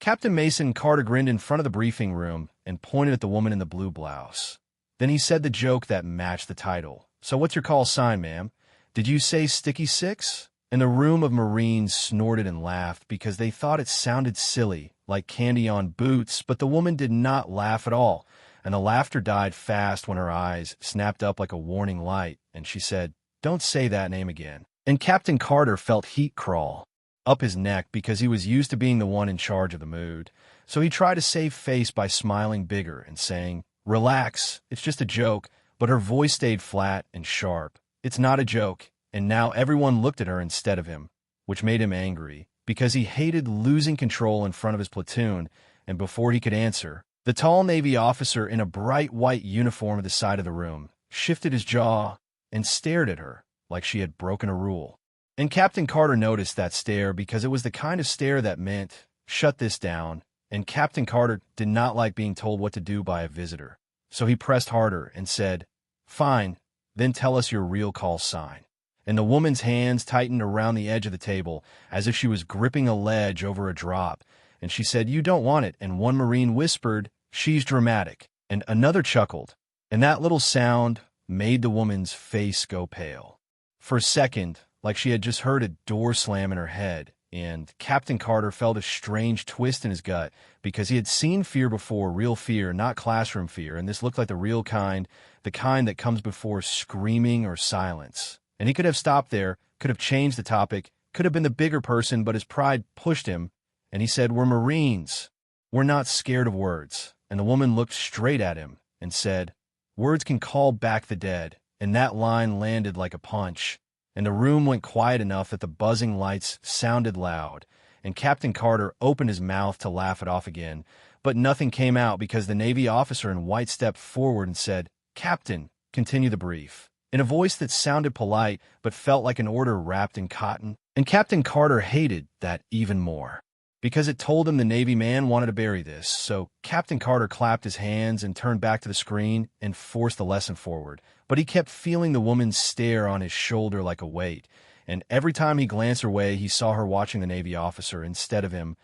Captain Mason Carter grinned in front of the briefing room and pointed at the woman in the blue blouse. Then he said the joke that matched the title. "So what's your call sign, ma'am? Did you say Sticky Six?" And the room of Marines snorted and laughed because they thought it sounded silly, like candy on boots, but the woman did not laugh at all, and the laughter died fast when her eyes snapped up like a warning light, and she said, "Don't say that name again." And Captain Carter felt heat crawl up his neck because he was used to being the one in charge of the mood. So he tried to save face by smiling bigger and saying, "Relax, it's just a joke," but her voice stayed flat and sharp. "It's not a joke." And now everyone looked at her instead of him, which made him angry, because he hated losing control in front of his platoon, and before he could answer, the tall Navy officer in a bright white uniform at the side of the room shifted his jaw and stared at her like she had broken a rule. And Captain Carter noticed that stare because it was the kind of stare that meant, "Shut this down," and Captain Carter did not like being told what to do by a visitor. So he pressed harder and said, "Fine, then tell us your real call sign." And the woman's hands tightened around the edge of the table as if she was gripping a ledge over a drop, and she said, "You don't want it," and one Marine whispered, "She's dramatic," and another chuckled, and that little sound made the woman's face go pale. For a second, like she had just heard a door slam in her head, and Captain Carter felt a strange twist in his gut because he had seen fear before, real fear, not classroom fear, and this looked like the real kind, the kind that comes before screaming or silence. And he could have stopped there, could have changed the topic, could have been the bigger person, but his pride pushed him, and he said, "We're Marines. We're not scared of words." And the woman looked straight at him and said, "Words can call back the dead," and that line landed like a punch, and the room went quiet enough that the buzzing lights sounded loud, and Captain Carter opened his mouth to laugh it off again, but nothing came out because the Navy officer in white stepped forward and said, "Captain, continue the brief," in a voice that sounded polite but felt like an order wrapped in cotton. And Captain Carter hated that even more, because it told him the Navy man wanted to bury this. So Captain Carter clapped his hands and turned back to the screen and forced the lesson forward. But he kept feeling the woman's stare on his shoulder like a weight, and every time he glanced her way, he saw her watching the Navy officer instead of him,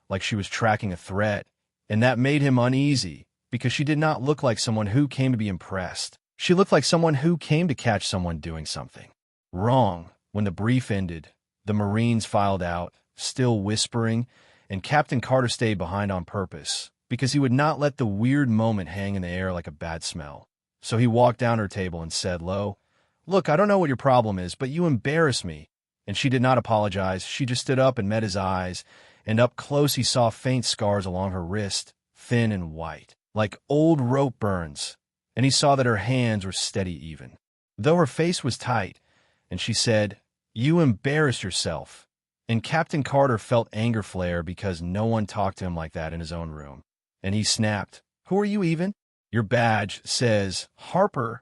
like she was tracking a threat, and that made him uneasy, because she did not look like someone who came to be impressed. She looked like someone who came to catch someone doing something wrong. When the brief ended, the Marines filed out, still whispering, and Captain Carter stayed behind on purpose, because he would not let the weird moment hang in the air like a bad smell. So he walked down her table and said low, "Look, I don't know what your problem is, but you embarrass me." And she did not apologize. She just stood up and met his eyes, and up close he saw faint scars along her wrist, thin and white, like old rope burns. And he saw that her hands were steady even, though her face was tight, and she said, "You embarrassed yourself." And Captain Carter felt anger flare because no one talked to him like that in his own room. And he snapped, "Who are you even?" "Your badge says Harper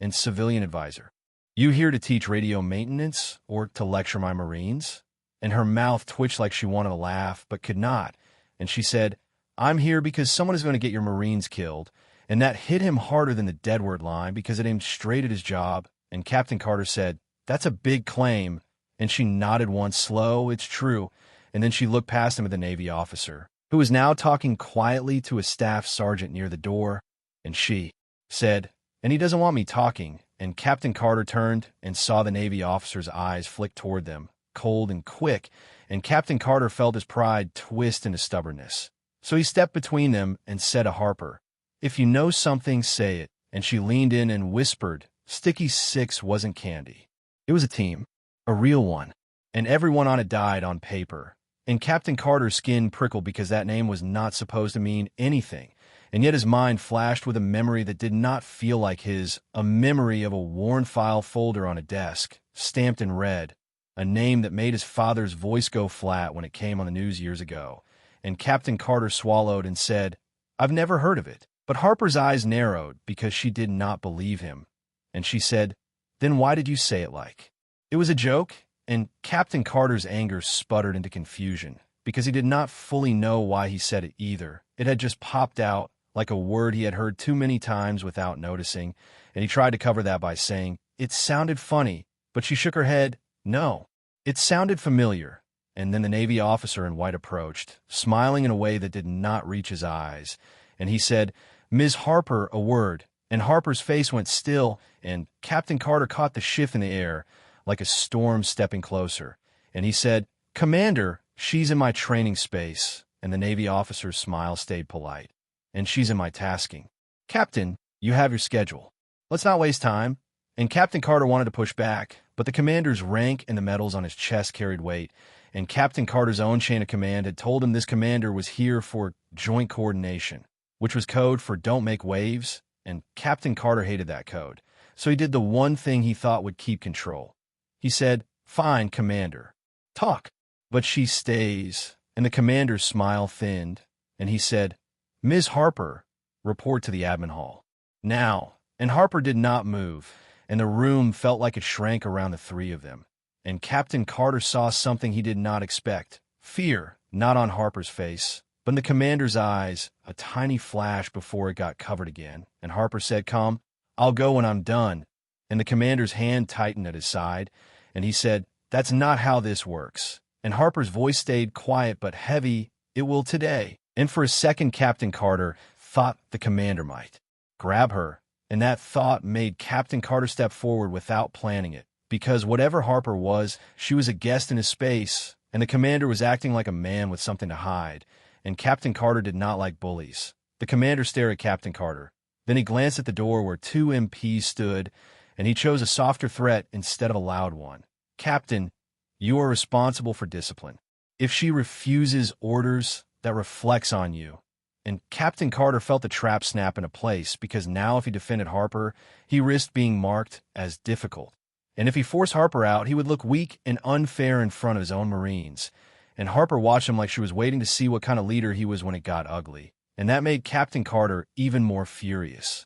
and Civilian Advisor. You here to teach radio maintenance or to lecture my Marines?" And her mouth twitched like she wanted to laugh, but could not. And she said, "I'm here because someone is going to get your Marines killed." And that hit him harder than the dead word line because it aimed straight at his job. And Captain Carter said, "That's a big claim." And she nodded once, slow, "It's true." And then she looked past him at the Navy officer, who was now talking quietly to a staff sergeant near the door. And she said, "And he doesn't want me talking." And Captain Carter turned and saw the Navy officer's eyes flick toward them, cold and quick. And Captain Carter felt his pride twist into stubbornness. So he stepped between them and said to Harper, "If you know something, say it." And she leaned in and whispered, "Sticky Six wasn't candy. It was a team, a real one, and everyone on it died on paper." And Captain Carter's skin prickled because that name was not supposed to mean anything, and yet his mind flashed with a memory that did not feel like his, a memory of a worn file folder on a desk, stamped in red, a name that made his father's voice go flat when it came on the news years ago. And Captain Carter swallowed and said, "I've never heard of it." But Harper's eyes narrowed because she did not believe him. And she said, "Then why did you say it like it was a joke?" And Captain Carter's anger sputtered into confusion because he did not fully know why he said it either. It had just popped out like a word he had heard too many times without noticing, and he tried to cover that by saying, "It sounded funny," but she shook her head, "No, it sounded familiar." And then the Navy officer in white approached, smiling in a way that did not reach his eyes. And he said, "Ms. Harper, a word." And Harper's face went still, and Captain Carter caught the shift in the air, like a storm stepping closer. And he said, "Commander, she's in my training space." And the Navy officer's smile stayed polite. "And she's in my tasking." "Captain, you have your schedule. Let's not waste time." And Captain Carter wanted to push back, but the commander's rank and the medals on his chest carried weight, and Captain Carter's own chain of command had told him this commander was here for joint coordination, which was code for don't make waves, and Captain Carter hated that code. So he did the one thing he thought would keep control. He said, "Fine, Commander. Talk." But she stays, and the commander's smile thinned, and he said, "Ms. Harper, report to the admin hall." Now, and Harper did not move, and the room felt like it shrank around the three of them. And Captain Carter saw something he did not expect. Fear, not on Harper's face, but in the commander's eyes, a tiny flash before it got covered again. And Harper said, "Come, I'll go when I'm done." And the commander's hand tightened at his side, and he said, "That's not how this works." And Harper's voice stayed quiet but heavy, "It will today." And for a second, Captain Carter thought the commander might grab her. And that thought made Captain Carter step forward without planning it. Because whatever Harper was, she was a guest in his space, and the commander was acting like a man with something to hide. And Captain Carter did not like bullies. The commander stared at Captain Carter. Then he glanced at the door where two MPs stood, and he chose a softer threat instead of a loud one. "Captain, you are responsible for discipline. If she refuses orders, that reflects on you." And Captain Carter felt the trap snap into place, because now if he defended Harper, he risked being marked as difficult. And if he forced Harper out, he would look weak and unfair in front of his own Marines. And Harper watched him like she was waiting to see what kind of leader he was when it got ugly. And that made Captain Carter even more furious,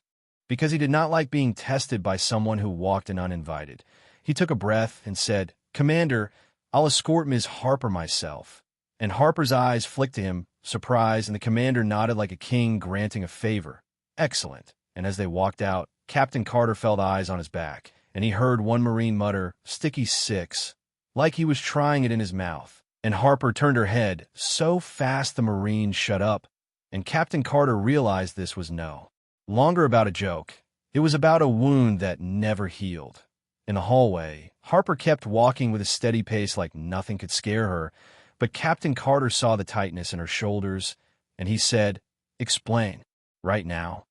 because he did not like being tested by someone who walked in uninvited. He took a breath and said, "Commander, I'll escort Ms. Harper myself." And Harper's eyes flicked to him, surprised, and the commander nodded like a king granting a favor. "Excellent." And as they walked out, Captain Carter felt eyes on his back, and he heard one Marine mutter, "Sticky 6, like he was trying it in his mouth. And Harper turned her head so fast the Marine shut up, and Captain Carter realized this was no longer about a joke. It was about a wound that never healed. In the hallway, Harper kept walking with a steady pace like nothing could scare her, but Captain Carter saw the tightness in her shoulders, and he said, "Explain, right now."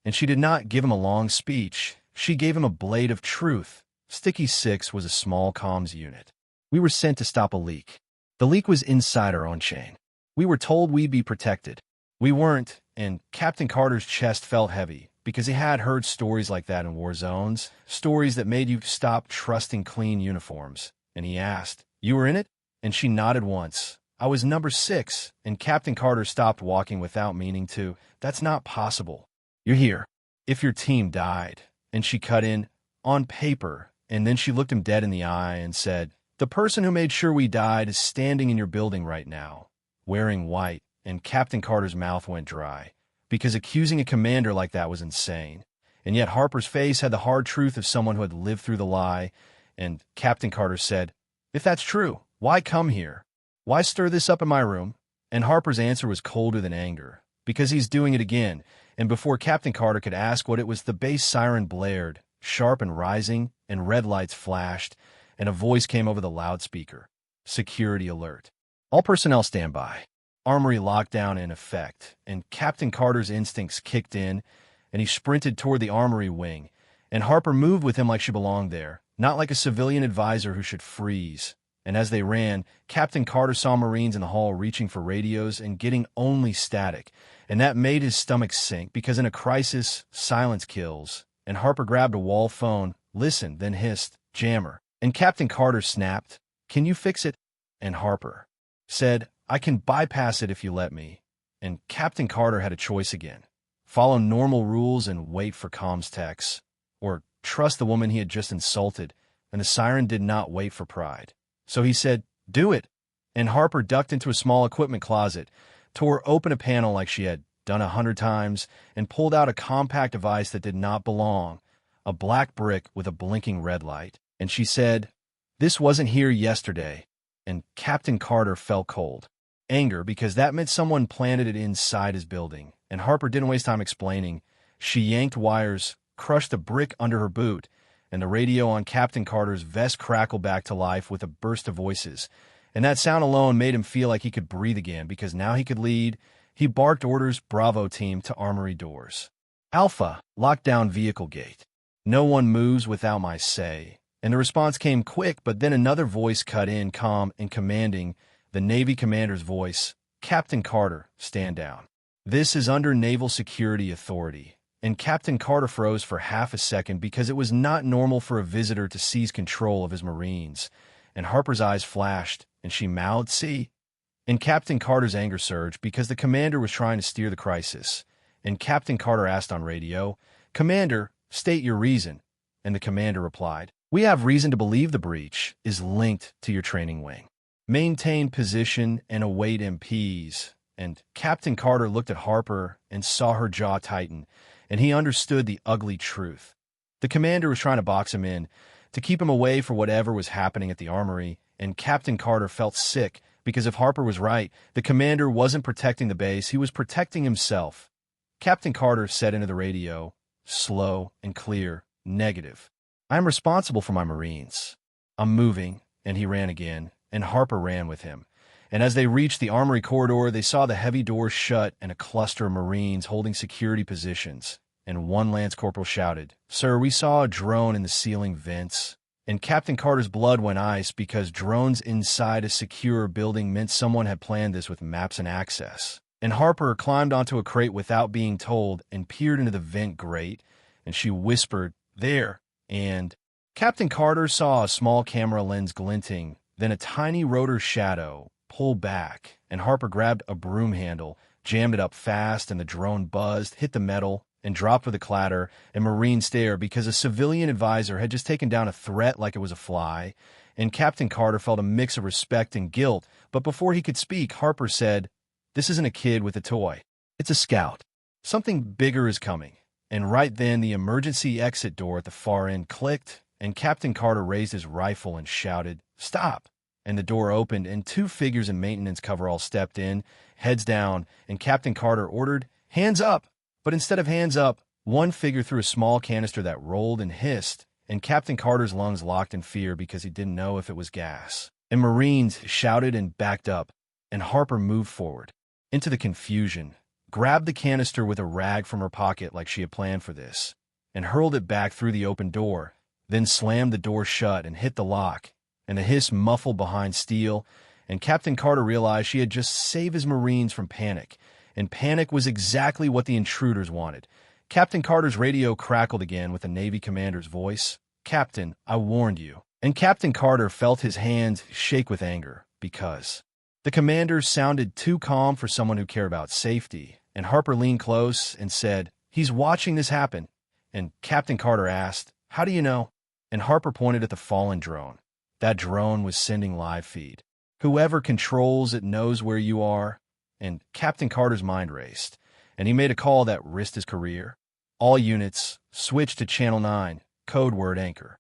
And she did not give him a long speech. She gave him a blade of truth. Sticky 6 was a small comms unit. We were sent to stop a leak. The leak was inside our own chain. We were told we'd be protected. We weren't, and Captain Carter's chest felt heavy, because he had heard stories like that in war zones, stories that made you stop trusting clean uniforms. And he asked, "You were in it?" And she nodded once. "I was number 6, and Captain Carter stopped walking without meaning to. "That's not possible. You're here. If your team died." And she cut in, "On paper." And then she looked him dead in the eye and said, "The person who made sure we died is standing in your building right now, wearing white." And Captain Carter's mouth went dry, because accusing a commander like that was insane. And yet Harper's face had the hard truth of someone who had lived through the lie. And Captain Carter said, "If that's true, why come here? Why stir this up in my room?" And Harper's answer was colder than anger, because he's doing it again. And before Captain Carter could ask what it was, the base siren blared, sharp and rising, and red lights flashed, and a voice came over the loudspeaker. "Security alert. All personnel stand by." Armory lockdown in effect, and Captain Carter's instincts kicked in, and he sprinted toward the armory wing, and Harper moved with him like she belonged there, not like a civilian advisor who should freeze. And as they ran, Captain Carter saw Marines in the hall reaching for radios and getting only static, and that made his stomach sink, because in a crisis, silence kills. And Harper grabbed a wall phone, listened, then hissed, "Jammer." And Captain Carter snapped, "Can you fix it?" And Harper said, "I can bypass it if you let me." And Captain Carter had a choice again: follow normal rules and wait for comms techs, or trust the woman he had just insulted. And the siren did not wait for pride. So he said, "Do it." And Harper ducked into a small equipment closet, tore open a panel like she had done 100 times, and pulled out a compact device that did not belong, a black brick with a blinking red light. And she said, "This wasn't here yesterday. and Captain Carter felt cold. Anger, because that meant someone planted it inside his building, and Harper didn't waste time explaining. She yanked wires, crushed a brick under her boot, and the radio on Captain Carter's vest crackled back to life with a burst of voices. And that sound alone made him feel like he could breathe again, because now he could lead. He barked orders, "Bravo team," to armory doors. "Alpha, lock down vehicle gate. No one moves without my say." And the response came quick, but then another voice cut in, calm and commanding, the Navy commander's voice. "Captain Carter, stand down. This is under Naval Security Authority." And Captain Carter froze for half a second, because it was not normal for a visitor to seize control of his Marines. And Harper's eyes flashed, and she mouthed, "See?" And Captain Carter's anger surged, because the commander was trying to steer the crisis. And Captain Carter asked on radio, "Commander, state your reason." And the commander replied, "We have reason to believe the breach is linked to your training wing. Maintain position and await MPs." And Captain Carter looked at Harper and saw her jaw tighten, and he understood the ugly truth. The commander was trying to box him in, to keep him away for whatever was happening at the armory, and Captain Carter felt sick, because if Harper was right, the commander wasn't protecting the base, he was protecting himself. Captain Carter said into the radio, slow and clear, negative. "I am responsible for my Marines. I'm moving," and he ran again, and Harper ran with him. And as they reached the armory corridor, they saw the heavy doors shut and a cluster of Marines holding security positions. And one lance corporal shouted, "Sir, we saw a drone in the ceiling vents." And Captain Carter's blood went ice, because drones inside a secure building meant someone had planned this with maps and access. And Harper climbed onto a crate without being told and peered into the vent grate, and she whispered, "There." And Captain Carter saw a small camera lens glinting, then a tiny rotor shadow pull back, and Harper grabbed a broom handle, jammed it up fast, and the drone buzzed, hit the metal, and dropped with a clatter, and Marines stared, because a civilian advisor had just taken down a threat like it was a fly, and Captain Carter felt a mix of respect and guilt, but before he could speak, Harper said, "This isn't a kid with a toy. It's a scout. Something bigger is coming." And right then, the emergency exit door at the far end clicked, and Captain Carter raised his rifle and shouted, "Stop!" And the door opened, and two figures in maintenance coveralls stepped in, heads down, and Captain Carter ordered, "Hands up!" But instead of hands up, one figure threw a small canister that rolled and hissed, and Captain Carter's lungs locked in fear, because he didn't know if it was gas. And Marines shouted and backed up, and Harper moved forward into the confusion, grabbed the canister with a rag from her pocket like she had planned for this, and hurled it back through the open door, then slammed the door shut and hit the lock, and the hiss muffled behind steel, and Captain Carter realized she had just saved his Marines from panic, and panic was exactly what the intruders wanted. Captain Carter's radio crackled again with the Navy commander's voice, "Captain, I warned you." And Captain Carter felt his hands shake with anger, because the commander sounded too calm for someone who cared about safety, and Harper leaned close and said, "He's watching this happen." And Captain Carter asked, "How do you know?" And Harper pointed at the fallen drone. That drone was sending live feed. "Whoever controls it knows where you are." And Captain Carter's mind raced, and he made a call that risked his career. "All units, switch to Channel 9, code word anchor.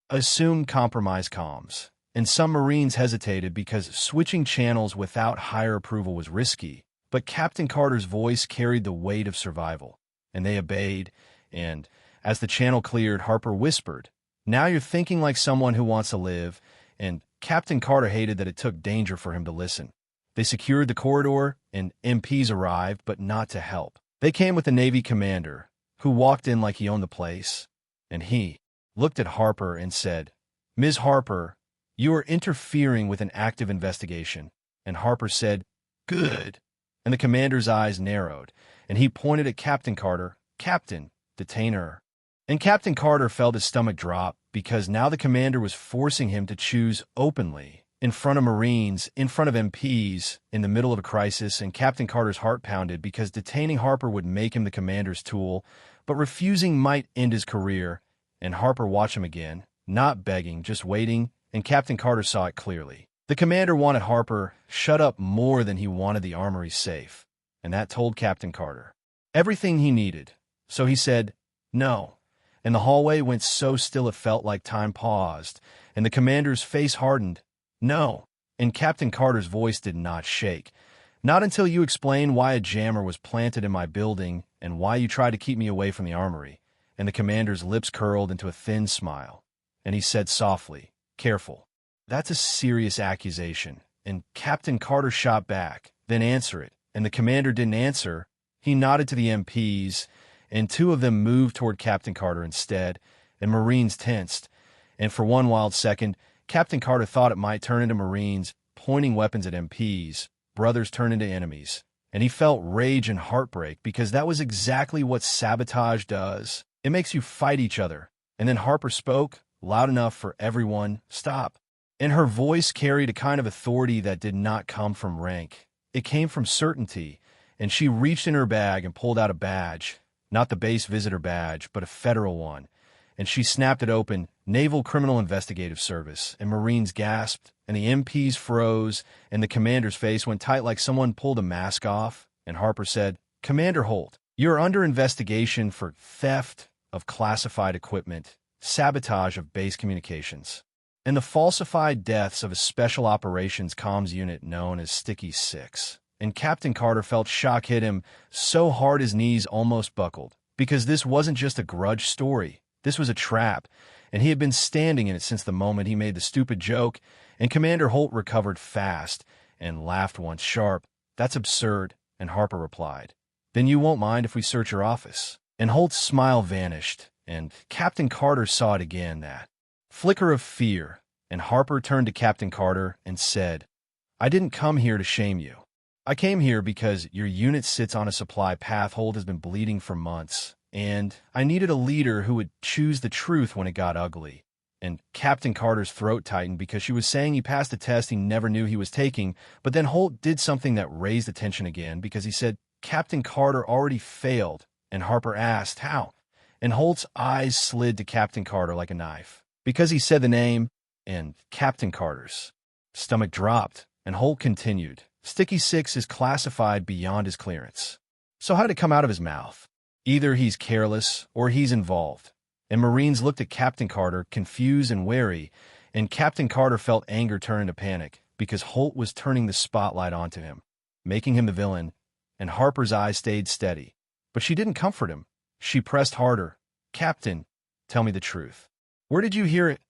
Assume compromise comms." And some Marines hesitated, because switching channels without higher approval was risky, but Captain Carter's voice carried the weight of survival, and they obeyed. And as the channel cleared, Harper whispered, "Now you're thinking like someone who wants to live." And Captain Carter hated that it took danger for him to listen. They secured the corridor, and MPs arrived, but not to help. They came with the Navy commander, who walked in like he owned the place, and he looked at Harper and said, "Ms. Harper, you are interfering with an active investigation." And Harper said, "Good." And the commander's eyes narrowed, and he pointed at Captain Carter, "Captain, detain her." And Captain Carter felt his stomach drop, because now the commander was forcing him to choose openly, in front of Marines, in front of MPs, in the middle of a crisis, and Captain Carter's heart pounded, because detaining Harper would make him the commander's tool, but refusing might end his career. And Harper watched him again, not begging, just waiting, and Captain Carter saw it clearly. The commander wanted Harper shut up more than he wanted the armory safe, and that told Captain Carter everything he needed. So he said, "No." And the hallway went so still it felt like time paused, and the commander's face hardened. "No." And Captain Carter's voice did not shake. Not until you explain why a jammer was planted in my building and why you tried to keep me away from the armory. And the commander's lips curled into a thin smile. And he said softly, "Careful. That's a serious accusation." And Captain Carter shot back, "Then answer it." And the commander didn't answer. He nodded to the MPs, and two of them moved toward Captain Carter instead, and Marines tensed. And for one wild second, Captain Carter thought it might turn into Marines pointing weapons at MPs, brothers turn into enemies. And he felt rage and heartbreak because that was exactly what sabotage does. It makes you fight each other. And then Harper spoke, loud enough for everyone, "Stop." And her voice carried a kind of authority that did not come from rank. It came from certainty, and she reached in her bag and pulled out a badge, not the base visitor badge, but a federal one. And she snapped it open, Naval Criminal Investigative Service, and Marines gasped, and the MPs froze, and the commander's face went tight like someone pulled a mask off, and Harper said, "Commander Holt, you're under investigation for theft of classified equipment, sabotage of base communications, and the falsified deaths of a special operations comms unit known as Sticky 6. And Captain Carter felt shock hit him so hard his knees almost buckled, because this wasn't just a grudge story. This was a trap, and he had been standing in it since the moment he made the stupid joke, and Commander Holt recovered fast and laughed once sharp. "That's absurd," and Harper replied. "Then you won't mind if we search your office?" And Holt's smile vanished, and Captain Carter saw it again, that flicker of fear, and Harper turned to Captain Carter and said, "I didn't come here to shame you. I came here because your unit sits on a supply path Holt has been bleeding for months, and I needed a leader who would choose the truth when it got ugly." And Captain Carter's throat tightened because she was saying he passed a test he never knew he was taking, but then Holt did something that raised the tension again because he said, "Captain Carter already failed," and Harper asked, "How?" And Holt's eyes slid to Captain Carter like a knife, because he said the name, and Captain Carter's stomach dropped, and Holt continued, "Sticky 6 is classified beyond his clearance. So how'd it come out of his mouth? Either he's careless or he's involved." And Marines looked at Captain Carter, confused and wary, and Captain Carter felt anger turn into panic because Holt was turning the spotlight onto him, making him the villain, and Harper's eyes stayed steady. But she didn't comfort him. She pressed harder. "Captain, tell me the truth. Where did you hear it?"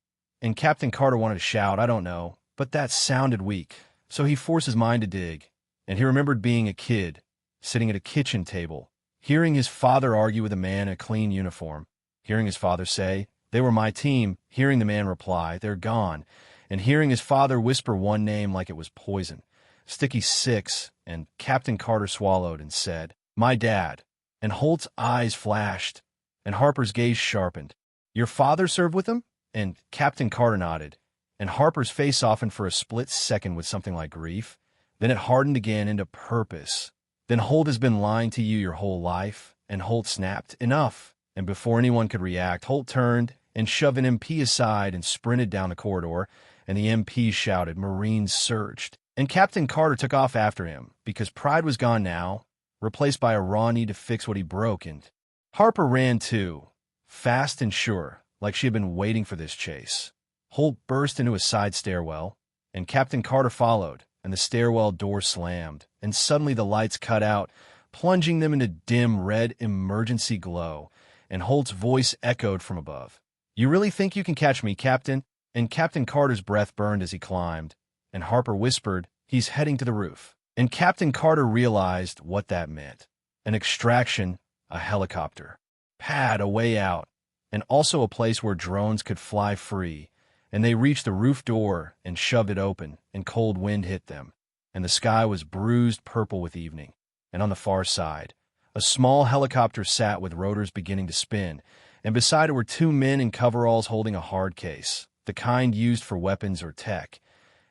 And Captain Carter wanted to shout, "I don't know," but that sounded weak. So he forced his mind to dig, and he remembered being a kid, sitting at a kitchen table, hearing his father argue with a man in a clean uniform, hearing his father say, "They were my team," hearing the man reply, "They're gone," and hearing his father whisper one name like it was poison, Sticky 6, and Captain Carter swallowed and said, "My dad." And Holt's eyes flashed, and Harper's gaze sharpened. "Your father served with him?" And Captain Carter nodded, and Harper's face softened for a split second with something like grief. Then it hardened again into purpose. "Then Holt has been lying to you your whole life?" And Holt snapped, "Enough." And before anyone could react, Holt turned and shoved an MP aside and sprinted down the corridor, and the MP shouted. Marines surged, and Captain Carter took off after him, because pride was gone now, replaced by a raw need to fix what he broke, and Harper ran too, fast and sure, like she had been waiting for this chase. Holt burst into a side stairwell, and Captain Carter followed, and the stairwell door slammed, and suddenly the lights cut out, plunging them into dim red emergency glow, and Holt's voice echoed from above. "You really think you can catch me, Captain?" And Captain Carter's breath burned as he climbed, and Harper whispered, "He's heading to the roof." And Captain Carter realized what that meant. An extraction, a helicopter, pad, a way out, and also a place where drones could fly free. And they reached the roof door and shoved it open, and cold wind hit them, and the sky was bruised purple with evening. And on the far side, a small helicopter sat with rotors beginning to spin, and beside it were two men in coveralls holding a hard case, the kind used for weapons or tech.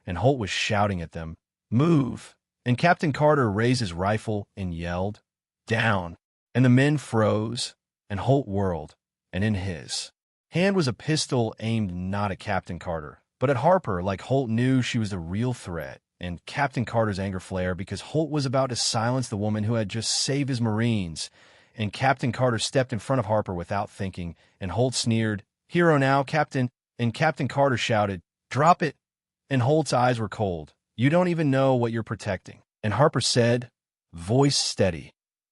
And Holt was shouting at them, "Move!" And Captain Carter raised his rifle and yelled, "Down!" And the men froze, and Holt whirled, and in his hand was a pistol aimed not at Captain Carter, but at Harper, like Holt knew she was the real threat. And Captain Carter's anger flared because Holt was about to silence the woman who had just saved his Marines. And Captain Carter stepped in front of Harper without thinking, and Holt sneered, "Hero now, Captain." And Captain Carter shouted, "Drop it!" And Holt's eyes were cold, You don't even know what you're protecting. And Harper said, voice steady,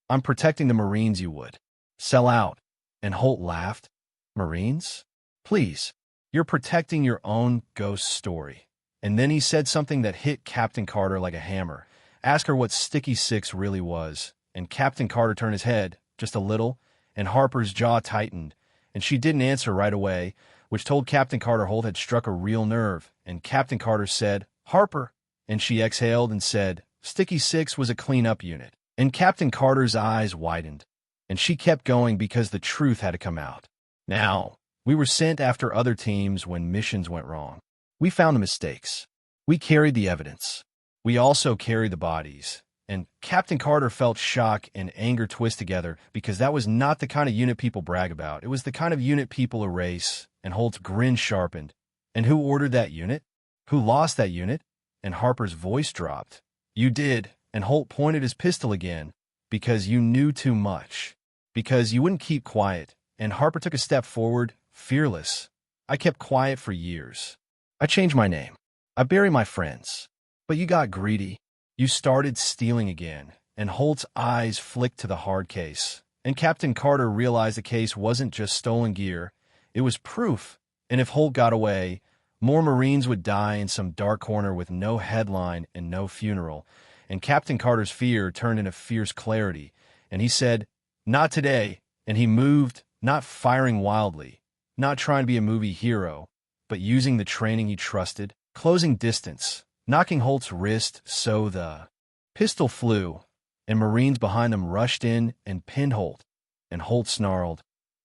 I'm protecting the Marines you would. Sell out. And Holt laughed. Marines? Please. You're protecting your own ghost story. And then he said something that hit Captain Carter like a hammer. Ask her what Sticky Six really was. And Captain Carter turned his head, just a little, and Harper's jaw tightened, and she didn't answer right away, which told Captain Carter Holt had struck a real nerve, and Captain Carter said, Harper, and she exhaled and said, Sticky Six was a cleanup unit. And Captain Carter's eyes widened, and she kept going because the truth had to come out. Now, we were sent after other teams when missions went wrong. We found the mistakes. We carried the evidence. We also carried the bodies. And Captain Carter felt shock and anger twist together because that was not the kind of unit people brag about. It was the kind of unit people erase, and Holt's grin sharpened. And who ordered that unit? Who lost that unit? And Harper's voice dropped. You did, and Holt pointed his pistol again, because you knew too much. Because you wouldn't keep quiet, and Harper took a step forward, fearless. I kept quiet for years. I changed my name. I buried my friends. But you got greedy. You started stealing again, and Holt's eyes flicked to the hard case. And Captain Carter realized the case wasn't just stolen gear. It was proof. And if Holt got away, more Marines would die in some dark corner with no headline and no funeral. And Captain Carter's fear turned into fierce clarity. And he said, not today. And he moved, not firing wildly, not trying to be a movie hero, but using the training he trusted, closing distance, knocking Holt's wrist so the pistol flew, and Marines behind them rushed in and pinned Holt. And Holt snarled,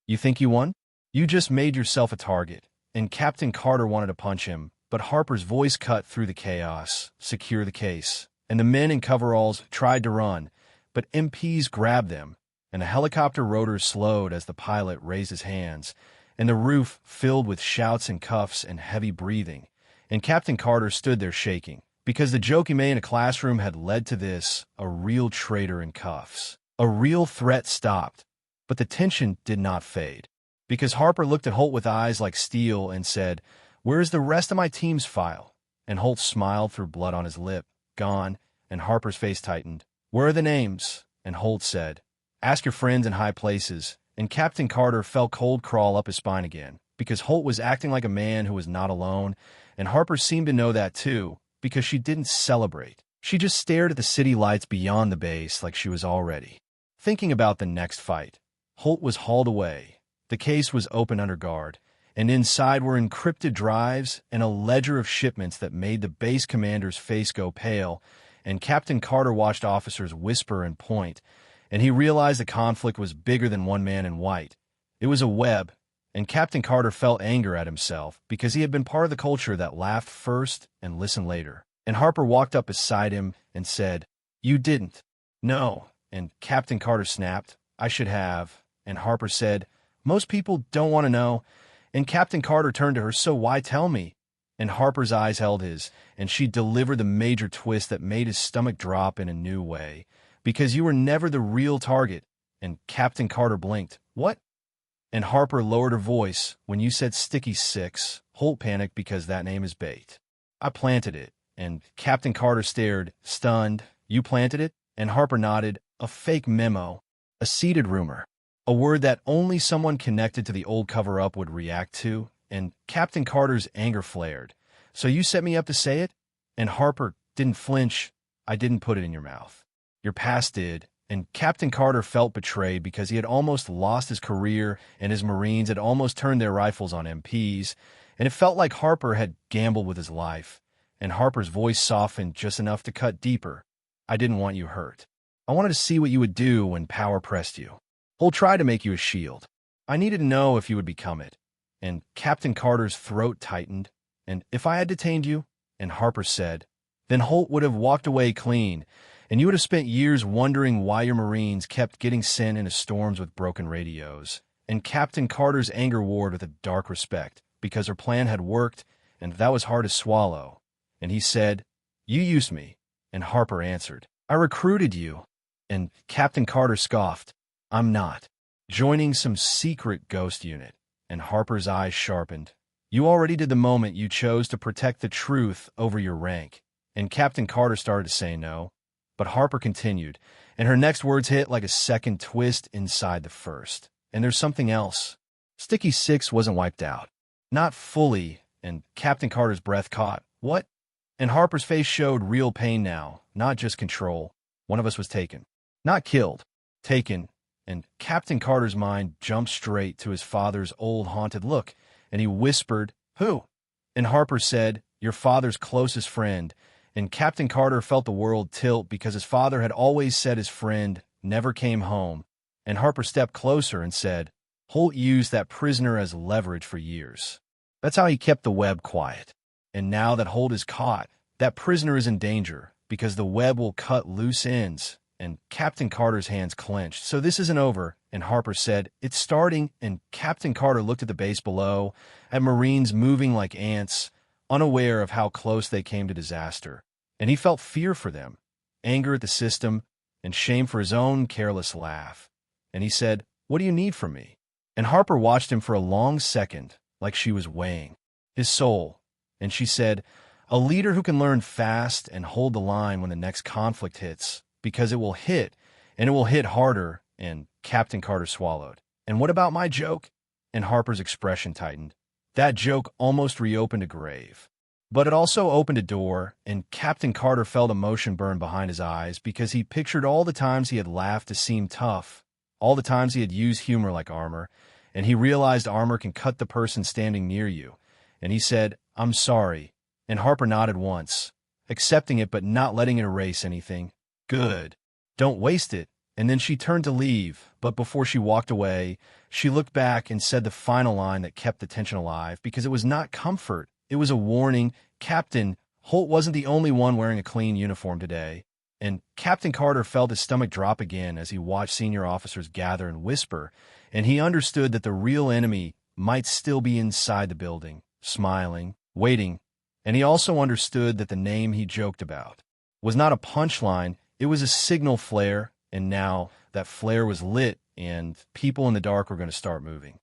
you think you won? You just made yourself a target. And Captain Carter wanted to punch him, but Harper's voice cut through the chaos. Secure the case. And the men in coveralls tried to run, but MPs grabbed them, and the helicopter rotors slowed as the pilot raised his hands, and the roof filled with shouts and cuffs and heavy breathing. And Captain Carter stood there shaking, because the joke he made in a classroom had led to this, a real traitor in cuffs. A real threat stopped, but the tension did not fade, because Harper looked at Holt with eyes like steel and said, where is the rest of my team's file? And Holt smiled through blood on his lip. Gone. And Harper's face tightened. Where are the names? And Holt said, ask your friends in high places. And Captain Carter felt cold crawl up his spine again, because Holt was acting like a man who was not alone, and Harper seemed to know that too, because she didn't celebrate. She just stared at the city lights beyond the base like she was already thinking about the next fight. Holt was hauled away. The case was open under guard, and inside were encrypted drives and a ledger of shipments that made the base commander's face go pale, and Captain Carter watched officers whisper and point, and he realized the conflict was bigger than one man in white. It was a web, and Captain Carter felt anger at himself because he had been part of the culture that laughed first and listened later. And Harper walked up beside him and said, you didn't. No. And Captain Carter snapped, I should have. And Harper said, most people don't want to know. And Captain Carter turned to her, so why tell me? And Harper's eyes held his, and she delivered the major twist that made his stomach drop in a new way. Because you were never the real target. And Captain Carter blinked. What? And Harper lowered her voice. When you said Sticky Six, Holt panicked because that name is bait. I planted it. And Captain Carter stared, stunned. You planted it? And Harper nodded. A fake memo. A seeded rumor. A word that only someone connected to the old cover-up would react to. And Captain Carter's anger flared. So you set me up to say it? And Harper didn't flinch. I didn't put it in your mouth. Your past did. And Captain Carter felt betrayed because he had almost lost his career and his Marines had almost turned their rifles on MPs. And it felt like Harper had gambled with his life. And Harper's voice softened just enough to cut deeper. I didn't want you hurt. I wanted to see what you would do when power pressed you. Holt tried to make you a shield. I needed to know if you would become it. And Captain Carter's throat tightened. And if I had detained you, and Harper said, then Holt would have walked away clean, and you would have spent years wondering why your Marines kept getting sent into storms with broken radios. And Captain Carter's anger warred with a dark respect, because her plan had worked, and that was hard to swallow. And he said, you used me. And Harper answered, I recruited you. And Captain Carter scoffed, I'm not. Joining some secret ghost unit. And Harper's eyes sharpened. You already did the moment you chose to protect the truth over your rank. And Captain Carter started to say no, but Harper continued, and her next words hit like a second twist inside the first. And there's something else. Sticky Six wasn't wiped out. Not fully, and Captain Carter's breath caught. What? And Harper's face showed real pain now, not just control. One of us was taken. Not killed. Taken. And Captain Carter's mind jumped straight to his father's old haunted look, and he whispered, "Who?" And Harper said, "Your father's closest friend." And Captain Carter felt the world tilt because his father had always said his friend never came home. And Harper stepped closer and said, "Holt used that prisoner as leverage for years. That's how he kept the web quiet. And now that Holt is caught, that prisoner is in danger because the web will cut loose ends." And Captain Carter's hands clenched. "So this isn't over," and Harper said, "It's starting." And Captain Carter looked at the base below, at Marines moving like ants, unaware of how close they came to disaster. And he felt fear for them, anger at the system, and shame for his own careless laugh. And he said, "What do you need from me?" And Harper watched him for a long second, like she was weighing his soul. And she said, "A leader who can learn fast and hold the line when the next conflict hits, because it will hit, and it will hit harder." And Captain Carter swallowed. "And what about my joke?" And Harper's expression tightened. That joke almost reopened a grave. But it also opened a door, and Captain Carter felt emotion burn behind his eyes because he pictured all the times he had laughed to seem tough, all the times he had used humor like armor, and he realized armor can cut the person standing near you. And he said, "I'm sorry." And Harper nodded once, accepting it but not letting it erase anything. "Good. Don't waste it." And then she turned to leave, but before she walked away, she looked back and said the final line that kept the tension alive, because it was not comfort, it was a warning. "Captain, Holt wasn't the only one wearing a clean uniform today." And Captain Carter felt his stomach drop again as he watched senior officers gather and whisper, and he understood that the real enemy might still be inside the building, smiling, waiting. And he also understood that the name he joked about was not a punchline, it was a signal flare, and now that flare was lit, and people in the dark were going to start moving.